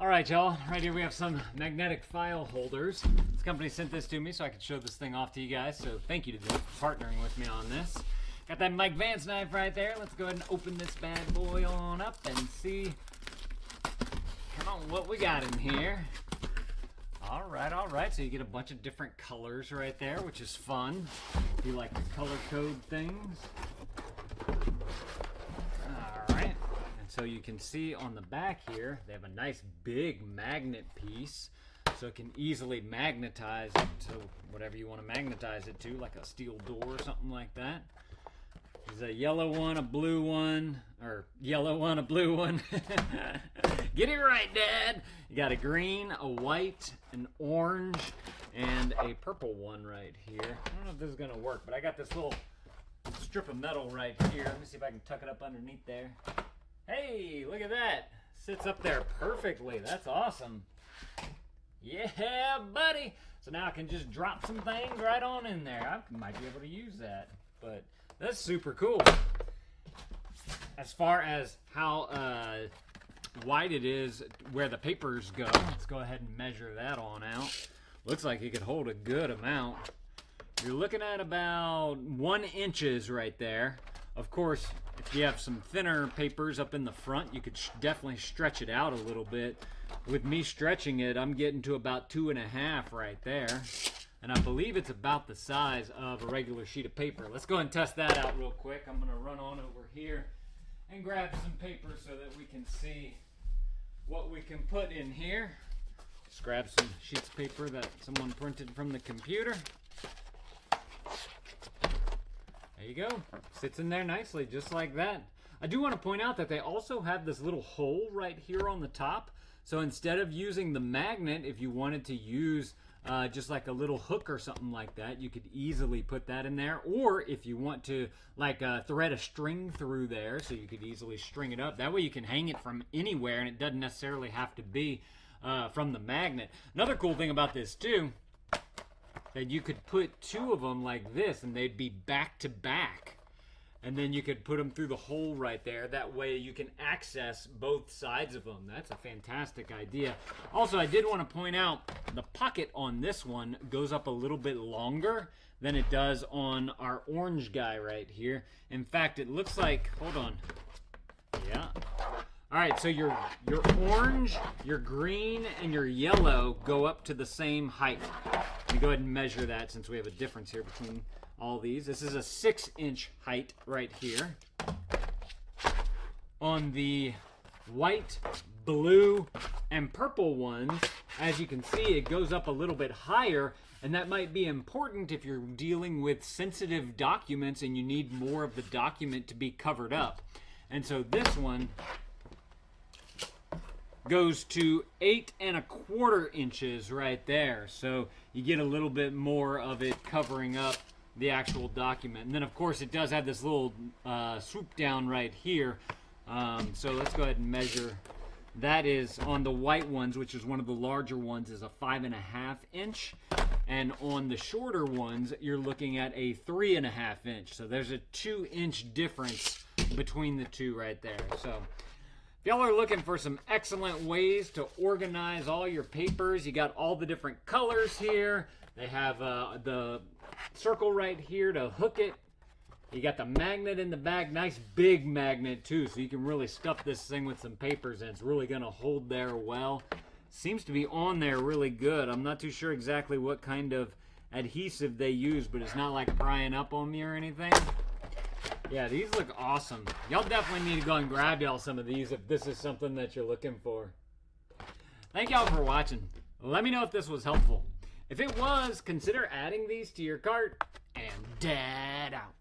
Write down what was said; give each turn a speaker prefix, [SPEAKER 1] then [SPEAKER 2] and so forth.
[SPEAKER 1] All right, y'all. Right here we have some magnetic file holders. This company sent this to me so I could show this thing off to you guys. So thank you to them for partnering with me on this. Got that Mike Vance knife right there. Let's go ahead and open this bad boy on up and see, come on, what we got in here. All right. So you get a bunch of different colors right there, which is fun. If you like to color code things. All right. So you can see on the back here, they have a nice big magnet piece, so it can easily magnetize it to whatever you want to magnetize it to, like a steel door or something like that. There's a yellow one, a blue one, or yellow one, a blue one. Get it right, Dad! You got a green, a white, an orange, and a purple one right here. I don't know if this is going to work, but I got this little strip of metal right here. Let me see if I can tuck it up underneath there. Hey, look at that. Sits up there perfectly. That's awesome. Yeah, buddy. So now I can just drop some things right on in there. I might be able to use that, but that's super cool. As far as how wide it is where the papers go, let's go ahead and measure that on out. Looks like it could hold a good amount. You're looking at about 1 inch right there. Of course, if you have some thinner papers up in the front, you could definitely stretch it out a little bit. With me stretching it, I'm getting to about 2.5 right there. And I believe it's about the size of a regular sheet of paper. Let's go ahead and test that out real quick. I'm going to run on over here and grab some paper so that we can see what we can put in here. Just grab some sheets of paper that someone printed from the computer. There you go. Sits in there nicely, just like that. I do want to point out that they also have this little hole right here on the top. So instead of using the magnet, if you wanted to use just like a little hook or something like that, you could easily put that in there. Or if you want to like thread a string through there, so you could easily string it up. That way you can hang it from anywhere and it doesn't necessarily have to be from the magnet. Another cool thing about this too, that you could put 2 of them like this and they'd be back to back. And then you could put them through the hole right there. That way you can access both sides of them. That's a fantastic idea. Also, I did want to point out the pocket on this one goes up a little bit longer than it does on our orange guy right here. In fact, it looks like, hold on. Yeah. All right, so your orange, your green, and your yellow go up to the same height. Let me go ahead and measure that since we have a difference here between all these. This is a 6-inch height right here. On the white, blue, and purple ones, as you can see, it goes up a little bit higher, and that might be important if you're dealing with sensitive documents and you need more of the document to be covered up. And so this one goes to 8¼ inches right there. So you get a little bit more of it covering up the actual document. And then of course it does have this little swoop down right here. So let's go ahead and measure. That is on the white ones, which is one of the larger ones, is a 5½ inch. And on the shorter ones, you're looking at a 3½ inch. So there's a 2-inch difference between the two right there. So if y'all are looking for some excellent ways to organize all your papers, you got all the different colors here. They have the circle right here to hook it. You got the magnet in the back, nice big magnet too, so you can really stuff this thing with some papers and it's really gonna hold there well. Seems to be on there really good. I'm not too sure exactly what kind of adhesive they use, but it's not like prying up on me or anything. Yeah, these look awesome. Y'all definitely need to go and grab y'all some of these if this is something that you're looking for. Thank y'all for watching. Let me know if this was helpful. If it was, consider adding these to your cart, and Dad out.